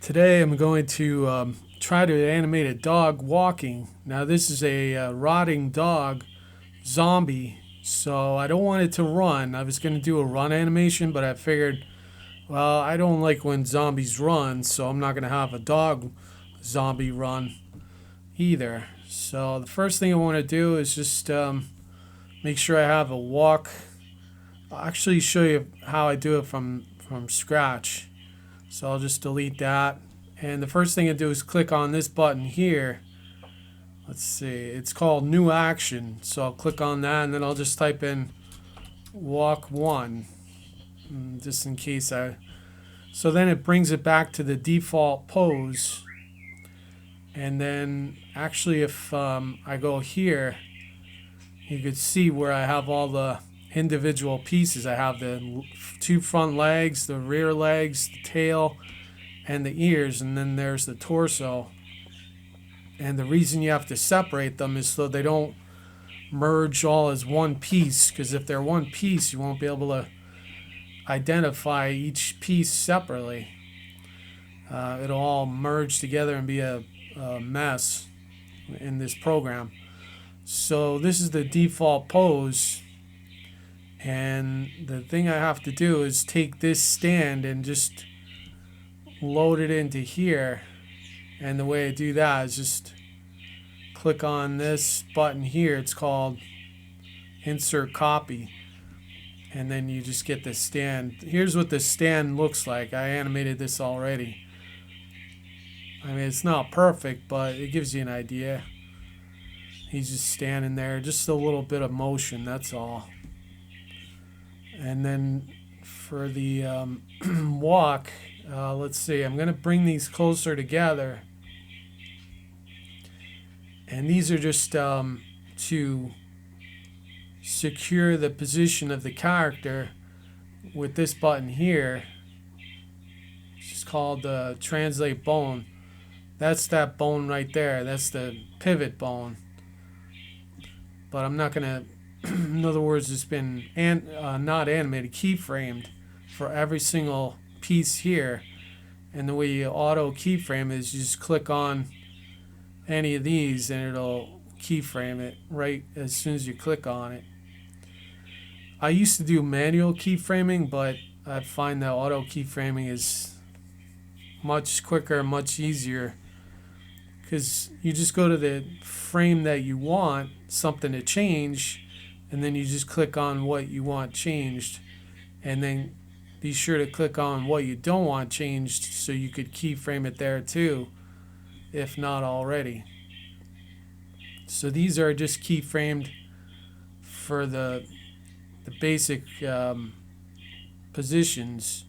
Today I'm going to try to animate a dog walking. Now this is a rotting dog zombie, so I don't want it to run. I was going to do a run animation, but I figured, well, I don't like when zombies run, so I'm not going to have a dog zombie run either. So the first thing I want to do is just make sure I have a walk. I'll actually show you how I do it from scratch. So I'll just delete that. And the first thing I do is click on this button here. Let's see, it's called New Action. So I'll click on that and then I'll just type in walk 1. Just in case I. So then it brings it back to the default pose. And then actually if I go here, you could see where I have all the individual pieces. I have the two front legs, the rear legs, the tail, and the ears, and then there's the torso. And the reason you have to separate them is so they don't merge all as one piece, because if they're one piece, you won't be able to identify each piece separately. It'll all merge together and be a mess in this program. So this is the default pose, and the thing I have to do is take this stand and just load it into here. And the way I do that is just click on this button here. It's called Insert Copy. And then you just get the stand. Here's what the stand looks like. I animated this already. I mean, it's not perfect, but it gives you an idea. He's just standing there, just a little bit of motion, that's all. And then for the walk, let's see, I'm going to bring these closer together. And these are just to secure the position of the character with this button here. It's called the translate bone. That's that bone right there. That's the pivot bone. But I'm not going to, in other words, it's been not animated, keyframed for every single piece here. And the way you auto keyframe is you just click on any of these and it'll keyframe it right as soon as you click on it. I used to do manual keyframing, but I find that auto keyframing is much quicker, much easier, because you just go to the frame that you want something to change, and then you just click on what you want changed, and then be sure to click on what you don't want changed so you could keyframe it there too, if not already. So these are just keyframed for the basic positions,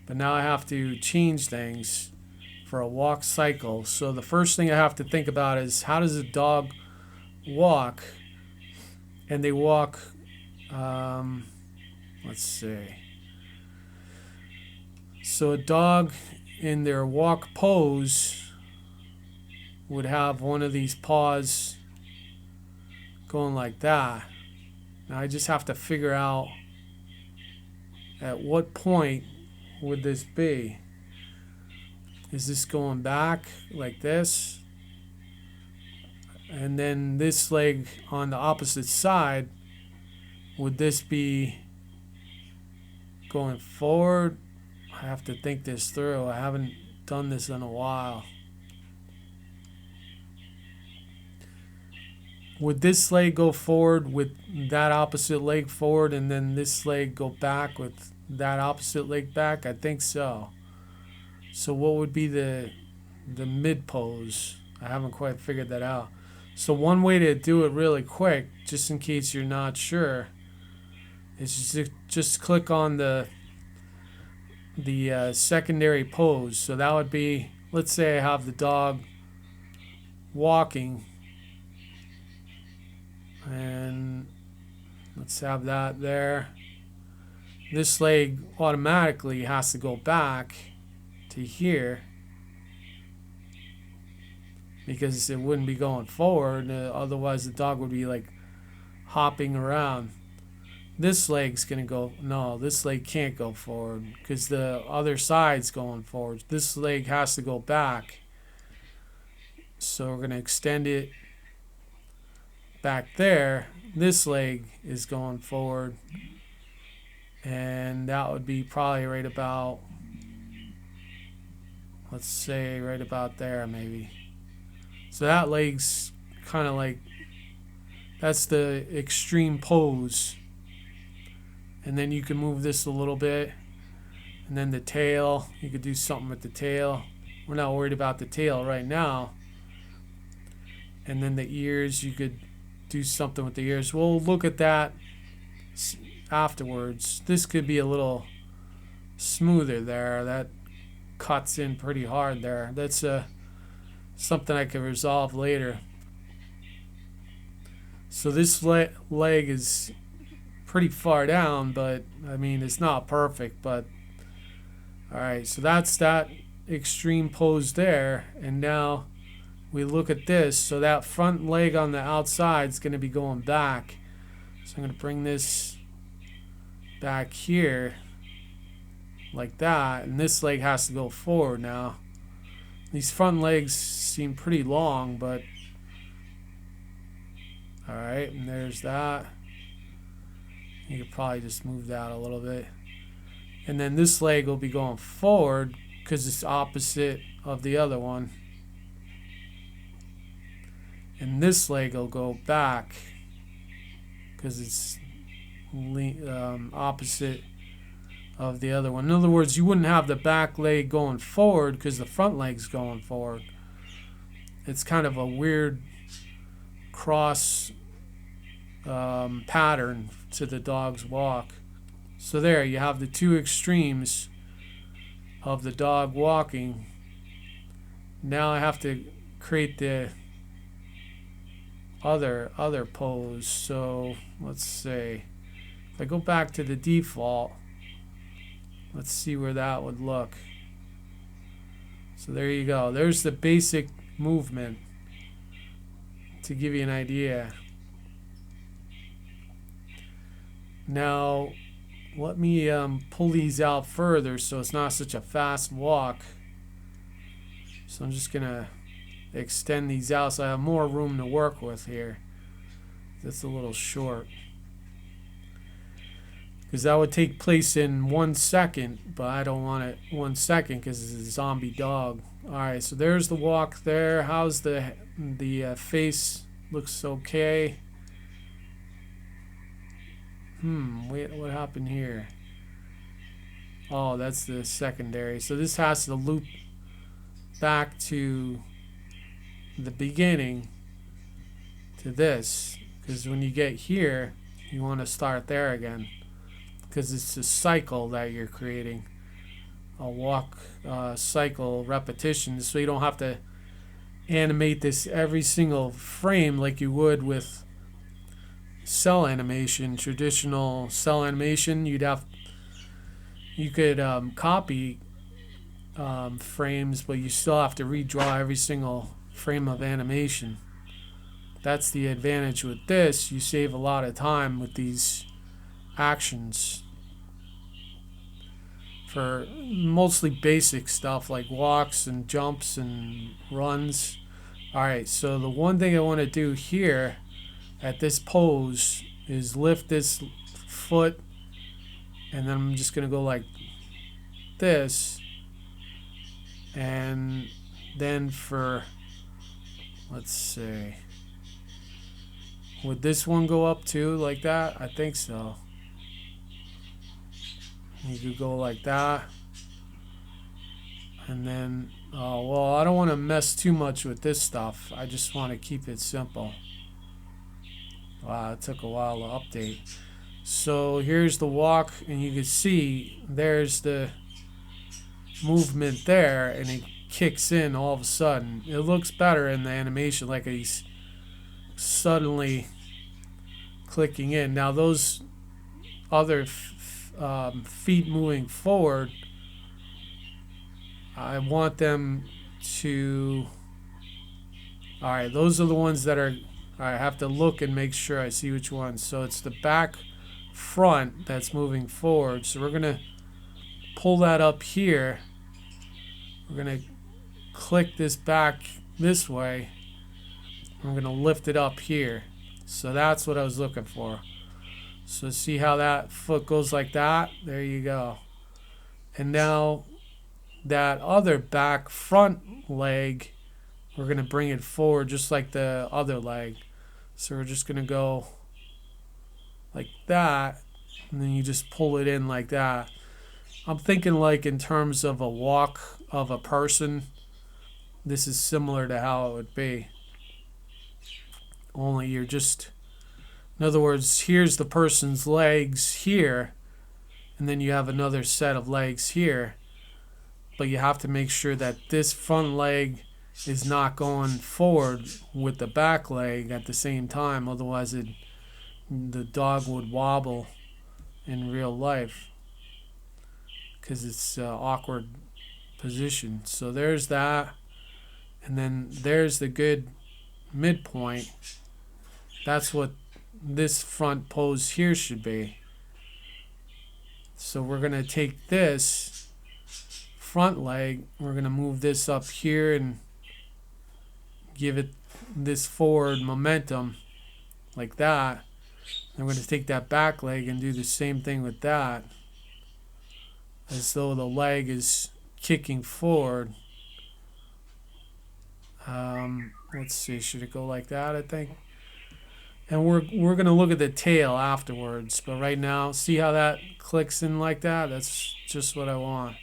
but now I have to change things for a walk cycle. So the first thing I have to think about is, how does a dog walk? And they walk, let's see. So a dog in their walk pose would have one of these paws going like that. Now I just have to figure out at what point would this be. Is this going back like this? And then this leg on the opposite side, would this be going forward? I have to think this through. I haven't done this in a while. Would this leg go forward with that opposite leg forward, and then this leg go back with that opposite leg back? I think so. So what would be the mid pose? I haven't quite figured that out. So one way to do it really quick, just in case you're not sure, is just click on the secondary pose. So that would be, let's say I have the dog walking, and let's have that there. This leg automatically has to go back to here because it wouldn't be going forward, otherwise the dog would be like hopping around. this leg's gonna go, no, this leg can't go forward because the other side's going forward. This leg has to go back. So we're gonna extend it back there. This leg is going forward, and that would be probably right about, let's say right about there maybe. So that leg's kind of like, that's the extreme pose. And then you can move this a little bit, and then the tail, you could do something with the tail. We're not worried about the tail right now. And then the ears, you could do something with the ears. We'll look at that afterwards. This could be a little smoother there. That cuts in pretty hard there. That's something I can resolve later. So this leg is pretty far down, but I mean it's not perfect, but alright, so that's that extreme pose there. And now we look at this. So that front leg on the outside is going to be going back. So I'm going to bring this back here like that, and this leg has to go forward now. These front legs seem pretty long, but alright, and there's that. You could probably just move that a little bit. And then this leg will be going forward because it's opposite of the other one. And this leg will go back because it's opposite of the other one. In other words, you wouldn't have the back leg going forward because the front leg's going forward. It's kind of a weird cross pattern to the dog's walk. So there you have the two extremes of the dog walking. Now I have to create the other pose. So let's say if I go back to the default, let's see where that would look. So there you go. There's the basic movement to give you an idea. Now let me pull these out further so it's not such a fast walk. So I'm just gonna extend these out so I have more room to work with here. That's a little short because that would take place in 1 second, but I don't want it 1 second because it's a zombie dog. Alright, so there's the walk there. How's the face? Looks okay. Wait, what happened here? Oh, that's the secondary. So this has to loop back to the beginning to this, because when you get here you want to start there again because it's a cycle that you're creating, a walk cycle repetition, so you don't have to animate this every single frame like you would with cell animation. Traditional cell animation, you could copy frames, but you still have to redraw every single frame of animation. That's the advantage with this. You save a lot of time with these actions for mostly basic stuff like walks and jumps and runs. Alright, so the one thing I want to do here at this pose is lift this foot, and then I'm just going to go like this, and then for, let's see, would this one go up too like that? I think so. You could go like that, and then well, I don't want to mess too much with this stuff. I just want to keep it simple. Wow, it took a while to update. So here's the walk, and you can see there's the movement there, and it kicks in all of a sudden. It looks better in the animation, like he's suddenly clicking in. Now those other feet moving forward, I want them to, alright, those are the ones that are, I have to look and make sure I see which one. So it's the back front that's moving forward. So we're going to pull that up here. We're going to click this back this way. I'm going to lift it up here. So that's what I was looking for. So see how that foot goes like that? There you go. And now that other back front leg, we're going to bring it forward just like the other leg. So we're just going to go like that, and then you just pull it in like that. I'm thinking like in terms of a walk of a person. This is similar to how it would be. Only you're just, in other words, here's the person's legs here, and then you have another set of legs here. But you have to make sure that this front leg is not going forward with the back leg at the same time. Otherwise, the dog would wobble in real life because it's awkward position. So there's that. And then there's the good midpoint. That's what this front pose here should be. So we're going to take this front leg, we're going to move this up here and give it this forward momentum like that. And we're going to take that back leg and do the same thing with that, as though the leg is kicking forward. Let's see, should it go like that, I think? And we're going to look at the tail afterwards, but right now, see how that clicks in like that? That's just what I want.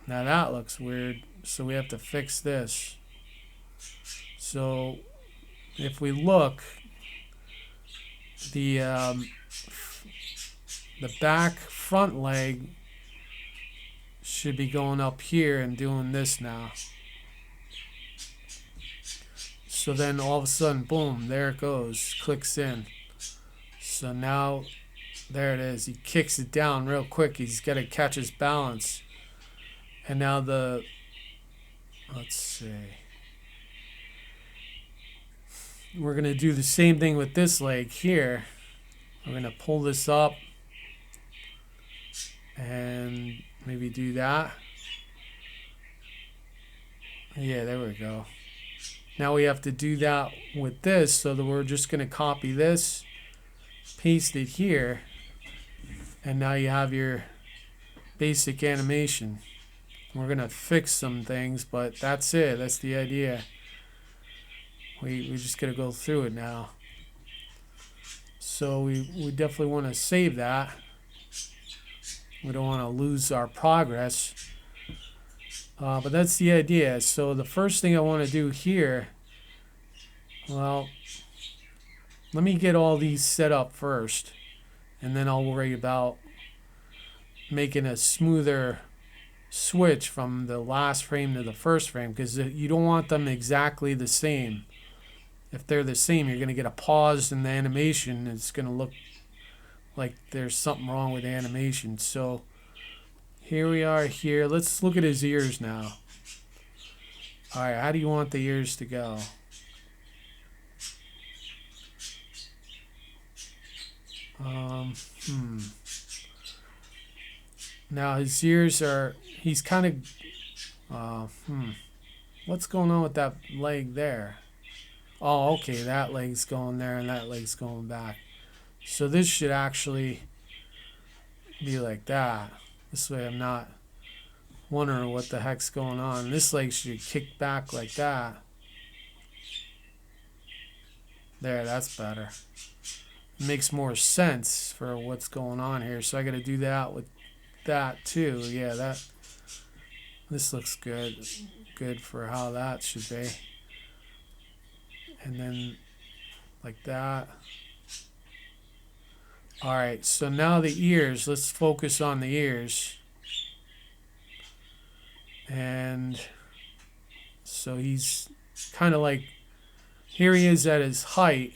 Now that looks weird, so we have to fix this. So if we look, the back front leg should be going up here and doing this now. So then all of a sudden, boom, there it goes, clicks in. So now, there it is. He kicks it down real quick. He's got to catch his balance. And now let's see. We're going to do the same thing with this leg here. We're going to pull this up and maybe do that. Yeah, there we go. Now we have to do that with this, so that we're just going to copy this, paste it here, and now you have your basic animation. We're going to fix some things, but that's it. That's the idea. We just got to go through it now. So we definitely want to save that. We don't want to lose our progress. But that's the idea. So the first thing I want to do here, well, let me get all these set up first, and then I'll worry about making a smoother switch from the last frame to the first frame, because you don't want them exactly the same. If they're the same, you're going to get a pause in the animation. It's going to look like there's something wrong with the animation. So here we are here. Let's look at his ears now. All right, how do you want the ears to go? Now his ears are, he's kind of, what's going on with that leg there? Oh, okay, that leg's going there and that leg's going back. So this should actually be like that. This way I'm not wondering what the heck's going on. This leg should kick back like that. There, that's better. It makes more sense for what's going on here. So I got to do that with that too. Yeah, this looks good. Good for how that should be. And then like that. All right, so now the ears. Let's focus on the ears. And so he's kind of like, here he is at his height,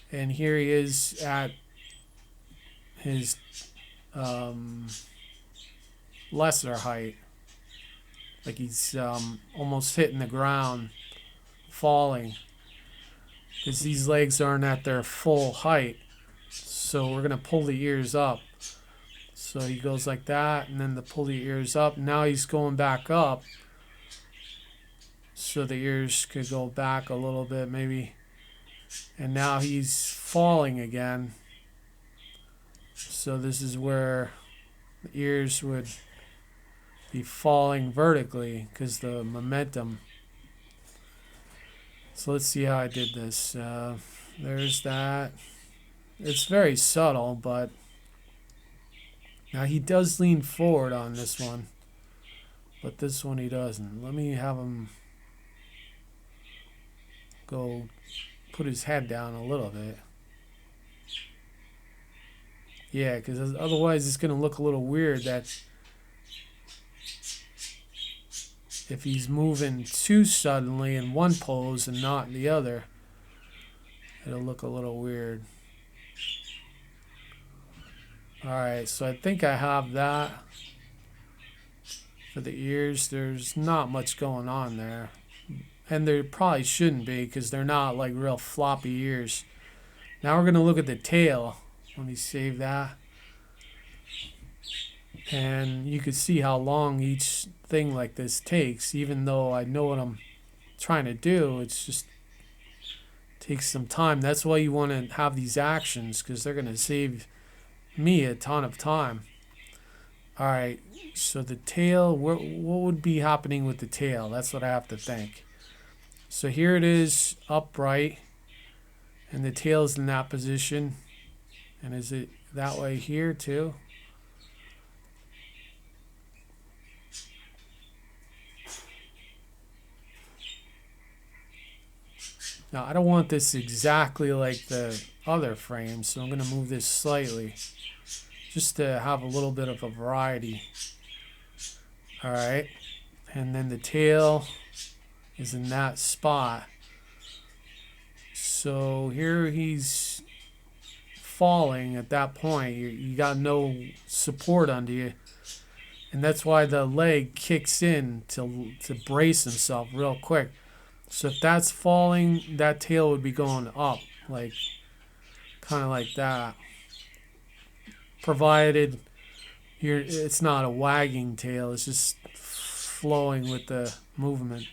and here he is at his lesser height. Like he's almost hitting the ground, falling, because these legs aren't at their full height. So we're going to pull the ears up. So he goes like that, and then pull the ears up. Now he's going back up. So the ears could go back a little bit maybe. And now he's falling again. So this is where the ears would be falling vertically because the momentum. So let's see how I did this. There's that. It's very subtle, but now he does lean forward on this one, but this one he doesn't. Let me have him go put his head down a little bit. Yeah, because otherwise it's going to look a little weird that if he's moving too suddenly in one pose and not in the other, it'll look a little weird. Alright, so I think I have that for the ears. There's not much going on there. And there probably shouldn't be because they're not like real floppy ears. Now we're going to look at the tail. Let me save that. And you can see how long each thing like this takes. Even though I know what I'm trying to do, it's just takes some time. That's why you want to have these actions, because they're going to save me a ton of time. Alright, so the tail, what would be happening with the tail? That's what I have to think. So here it is upright, and the tail's in that position. And is it that way here too? Now I don't want this exactly like the other frame, so I'm going to move this slightly just to have a little bit of a variety. Alright, and then the tail is in that spot. So here he's falling at that point. You got no support under you, and that's why the leg kicks in to brace himself real quick. So if that's falling, that tail would be going up, like kind of like that, provided it's not a wagging tail, it's just flowing with the movement.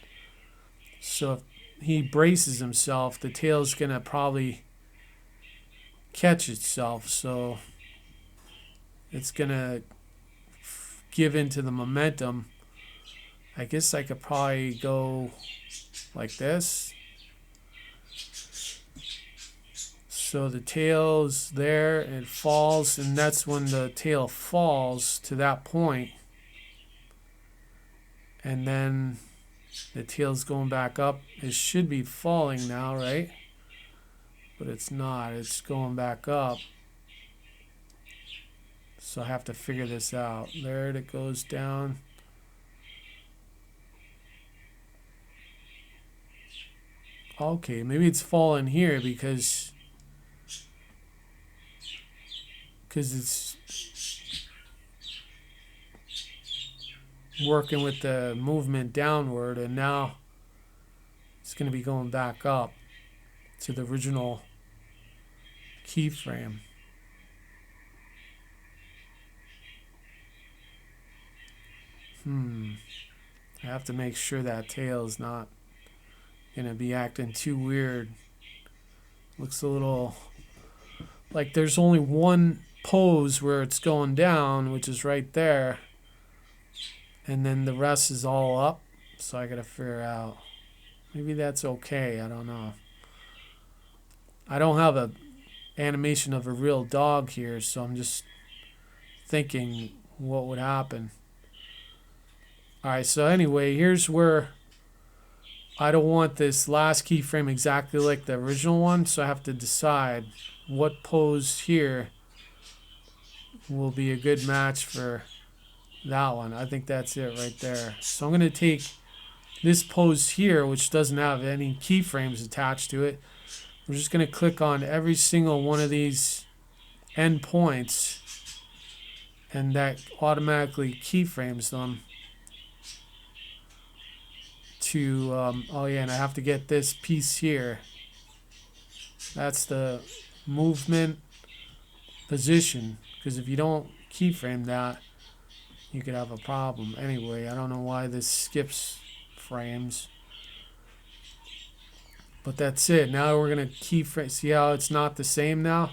So if he braces himself, the tail's gonna probably catch itself, so it's gonna give into the momentum. I guess I could probably go like this. So the tail's there, it falls, and that's when the tail falls to that point. And then the tail's going back up. It should be falling now, right? But it's not. It's going back up. So I have to figure this out. There it goes down. Okay, maybe it's falling here because it's working with the movement downward, and now it's going to be going back up to the original keyframe. I have to make sure that tail is not going to be acting too weird. Looks a little like there's only one pose where it's going down, which is right there, and then the rest is all up. So I gotta figure out, maybe that's okay, I don't know. I don't have a animation of a real dog here, so I'm just thinking what would happen. Alright, so anyway, here's where I don't want this last keyframe exactly like the original one, so I have to decide what pose here will be a good match for that one. I think that's it right there. So I'm going to take this pose here, which doesn't have any keyframes attached to it. We're just going to click on every single one of these end points, and that automatically keyframes them to oh yeah, and I have to get this piece here. That's the movement, position, because if you don't keyframe that, you could have a problem. Anyway, I don't know why this skips frames, but that's it. Now we're going to keyframe. See how it's not the same now?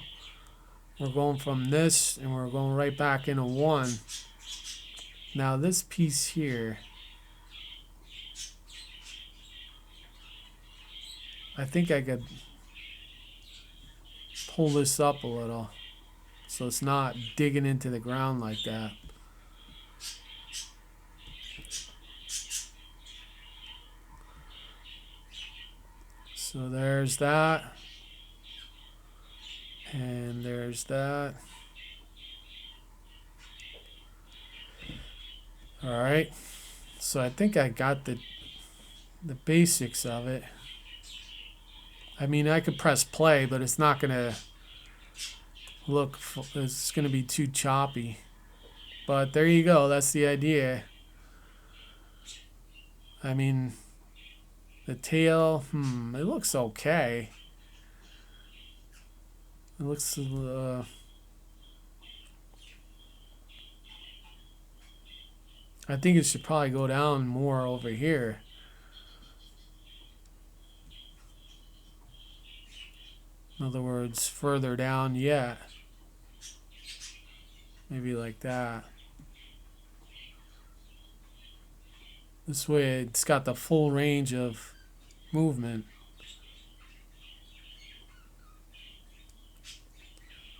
We're going from this and we're going right back into 1. Now this piece here, I think I could pull this up a little so it's not digging into the ground like that. So there's that. And there's that. All right. So I think I got the basics of it. I mean, I could press play, but it's not going to look, it's going to be too choppy. But there you go. That's the idea. I mean, the tail, it looks okay. It looks, I think it should probably go down more over here. In other words, further down yet. Maybe like that. This way it's got the full range of movement.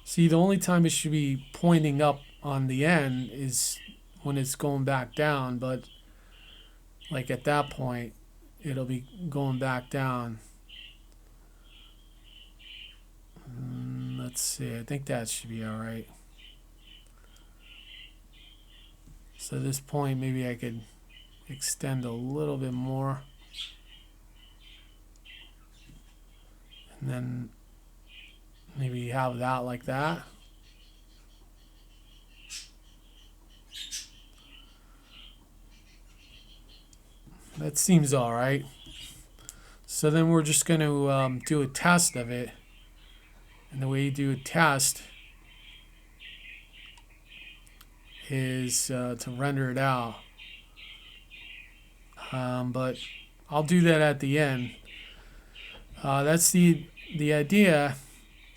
See, the only time it should be pointing up on the end is when it's going back down, but like at that point it'll be going back down. Let's see, I think that should be all right. So at this point maybe I could extend a little bit more, and then maybe have that like that. That seems all right. So then we're just going to do a test of it. And the way you do a test is to render it out. But I'll do that at the end. That's the idea,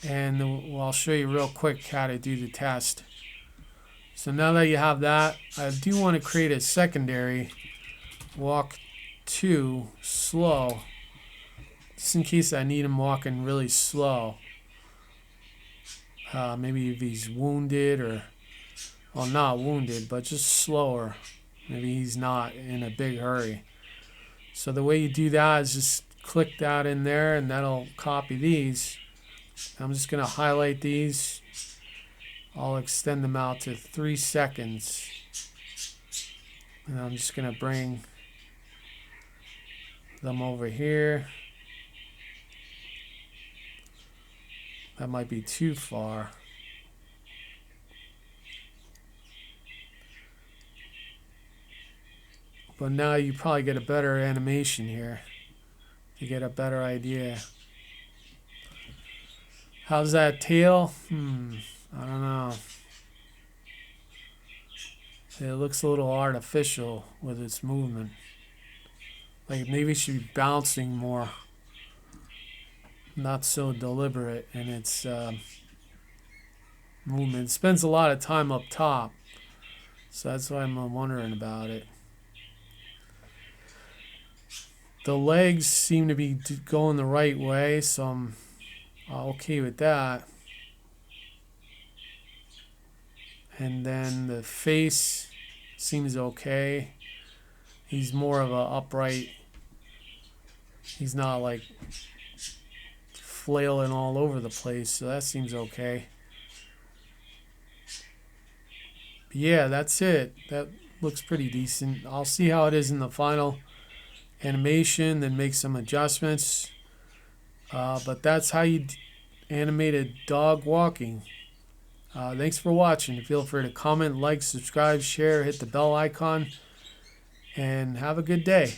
and I'll show you real quick how to do the test. So now that you have that, I do want to create a secondary walk 2 slow, just in case I need him walking really slow. Maybe if he's wounded, or, well, not wounded, but just slower. Maybe he's not in a big hurry. So the way you do that is just click that in there, and that'll copy these. I'm just going to highlight these. I'll extend them out to 3 seconds. And I'm just going to bring them over here. That might be too far. But now you probably get a better animation here. You get a better idea. How's that tail? I don't know. It looks a little artificial with its movement. Like maybe it should be bouncing more. Not so deliberate in its movement. It spends a lot of time up top. So that's why I'm wondering about it. The legs seem to be going the right way, so I'm okay with that. And then the face seems okay. He's more of a upright. He's not like flailing all over the place, so that seems okay. But yeah, that's it. That looks pretty decent. I'll see how it is in the final animation, then make some adjustments. But that's how you animate a dog walking. Thanks for watching. Feel free to comment, like, subscribe, share, hit the bell icon, and have a good day.